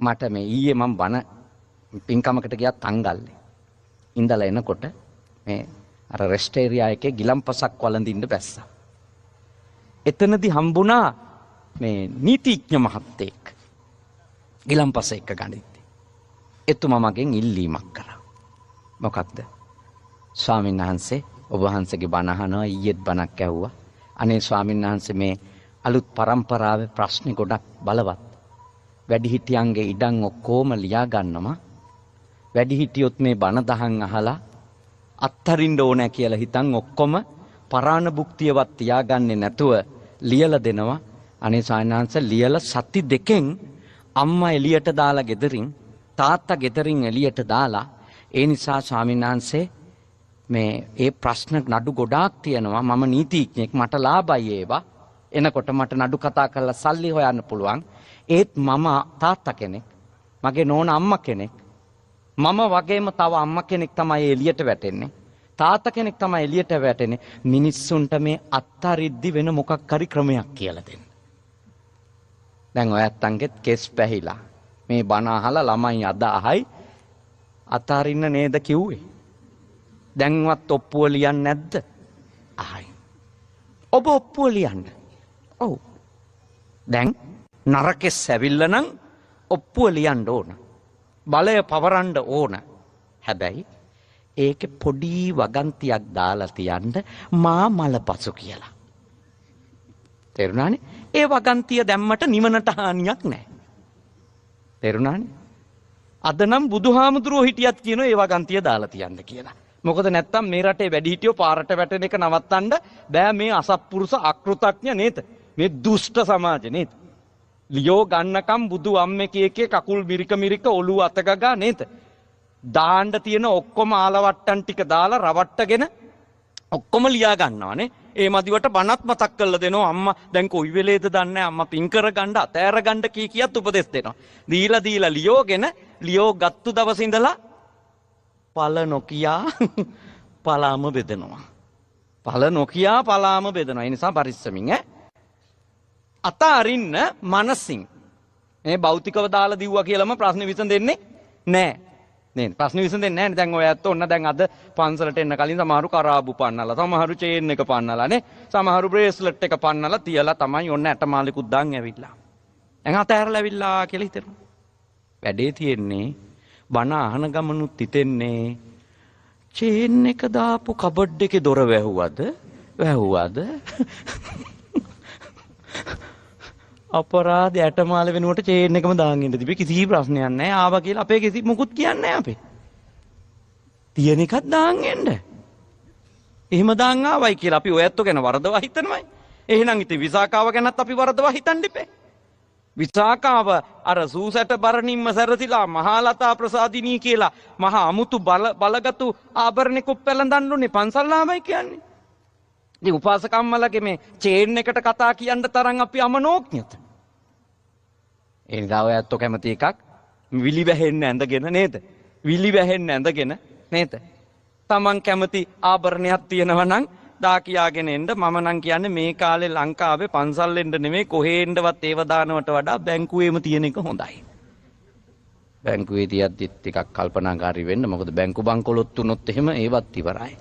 මට මේ ඊයේ මම බණ පින්කමකට ගියා තංගල්ලේ. ඉඳලා එනකොට මේ අර රෙස්ට් ඒරියා එකේ ගිලම්පසක් වළඳින්න බැස්සා. එතනදී හම්බුණා මේ නීතිඥ මහත්තයෙක්. ගිලම්පස එක්ක ගණිත්තේ. එතුමා මගෙන් ඉල්ලීමක් කරා. මොකක්ද? ස්වාමීන් වහන්සේ ඔබ වහන්සේගේ බණ අහනවා ඊයේත් බණක් ඇහුවා. අනේ ස්වාමීන් වහන්සේ මේ අලුත් පරම්පරාවේ ප්‍රශ්න ගොඩක් බලවත්. වැඩිහිටියන්ගේ ඉඩම් ඔක්කොම ලියා ගන්නවා. වැඩිහිටියොත් මේ බණ දහම් අහලා අත්තරින්න ඕන කියලා හිතන් ඔක්කොම පරාණ භුක්තියවත් තියාගන්නේ නැතුව ලියලා දෙනවා. අනේ ස්වාමීන් වහන්සේ ලියලා සති දෙකෙන් අම්මා එළියට දාලා ගෙදරින් තාත්තා ගෙදරින් එළියට දාලා ඒ නිසා ස්වාමීන් වහන්සේ මේ ඒ ප්‍රශ්න නඩු ගොඩාක් තියෙනවා. මම නීතිඥෙක් මට ලාභයි ඒවා. එනකොට මට නඩු කතා කරලා සල්ලි හොයන්න පුළුවන්. ඒත් මම තාත්තා කෙනෙක්. මගේ නෝනා අම්මා කෙනෙක්. මම වගේම තව අම්මා කෙනෙක් තමයි එළියට වැටෙන්නේ. තාත්තා කෙනෙක් තමයි එළියට වැටෙන්නේ. මිනිස්සුන්ට මේ අත්තරිද්දි වෙන මොකක් හරි ක්‍රමයක් කියලා දෙන්න. දැන් ඔයත්තන්ගෙත් කෙස් පැහිලා. මේ බණ අහලා ළමයි අද අහයි අතරින්න නේද කිව්වේ. දැන්වත් ඔප්පුව ලියන්නේ නැද්ද? අහයි. ඔබ ඔප්පුව ලියන්න. ඔව්. දැන් නරකෙස් ඇවිල්ලා නම් ඔප්පුව ලියන්න ඕන. බලය පවරන්න ඕන. හැබැයි ඒකේ පොඩි වගන්තියක් දාලා තියන්න මා මලපසු කියලා. තේරුණානේ? ඒ වගන්තිය දැම්මට නිවනට හානියක් නැහැ. තේරුණානේ? අද නම් බුදුහාමුදුරුවෝ හිටියත් කියනවා ඒ වගන්තිය දාලා තියන්න කියලා. මොකද නැත්තම් මේ රටේ වැඩිහිටියෝ පාරට වැටෙන එක නවත්තන්න බෑ මේ අසත්පුරුෂ අකෘතඥ නේද? මේ දුෂ්ට සමාජ නේද? ලියෝ ගන්නකම් බුදු අම්මේ කීකේ කකුල් මිරික ඔළුව අතගගා නේද? දාන්න තියෙන ඔක්කොම ආලවට්ටන් ටික දාලා රවට්ටගෙන ඔක්කොම ලියා ගන්නවානේ. ඒ මදිවට බණත් මතක් කරලා දෙනවා අම්මා දැන් කොයි වෙලේද දන්නේ අම්මා පින් කර ගන්න අතෑර ගන්න කීකියත් උපදෙස් දෙනවා. දීලා ලියෝගෙන ලියෝ ගත්තු දවසේ ඉඳලා පල නොකියා පලාම බෙදනවා. පල නොකියා පලාම බෙදනවා. ඒ නිසා පරිස්සමින් අත අරින්න මනසින්. මේ භෞතිකව දාලා දිව්වා කියලාම ප්‍රශ්න විසඳෙන්නේ නැහැ. නේද? ප්‍රශ්න විසඳෙන්නේ නැහැ. දැන් ඔය ඇත්ත ඔන්න දැන් අද පන්සලට එන්න කලින් සමහරු කරාබු පන්නලා, සමහරු චේන් එක පන්නලා නේ, සමහරු බ්‍රේස්ලට් එක පන්නලා තියලා තමයි ඔන්න ඇටමාලිකුත් දාන් ඇවිල්ලා. දැන් අතහැරලා ඇවිල්ලා කියලා හිතනවා. වැඩේ තියෙන්නේ බණ අහන ගමනුත් හිතෙන්නේ චේන් එක දාපු කබඩ් එකේ දොර වැහුවද අපරාධ ඇටමාල වෙනුවට චේන් එකම දාන් ඉන්න තිබේ කිසි ප්‍රශ්නයක් නැහැ. ආවා කියලා අපේ කිසි මුකුත් කියන්නේ නැහැ අපේ. තියෙන එකක් දාන් එන්න. එහෙම දාන් ආවයි කියලා අපි ඔයත්තු ගැන වරදවා හිතනවයි. එහෙනම් ඉතින් විසාකාව ගැනත් අපි වරදවා හිතන්න ඉපේ. විසාකාව අර සූසැට බරණින්ම සැරසිලා මහලතා ප්‍රසාදිනී කියලා මහා අමුතු බලගතු ආභරණෙකුත් පැලඳන්න උනේ පන්සල් ආවයි කියන්නේ. ඉතින් උපාසකම්මලගේ මේ චේන් එකට කතා කියන්න තරම් අපි අමනෝඥත. ඒ නිසා ඔයත් කැමති එකක් විලි වැහෙන්න ඇඳගෙන නේද? විලි වැහෙන්න ඇඳගෙන නේද? Taman කැමති ආභරණයක් තියෙනවා නම් දා කියාගෙන එන්න. මම නම් කියන්නේ මේ කාලේ ලංකාවේ පන්සල් එන්න නෙමෙයි කොහේ එන්නවත් ඒව දානවට වඩා බැංකුවේම තියෙන එක හොඳයි. බැංකුවේ තියද්දිත් ටිකක් කල්පනාකාරී වෙන්න. මොකද බැංකු බංකොලොත් වුණොත් එහෙම ඒවත් ඉවරයි.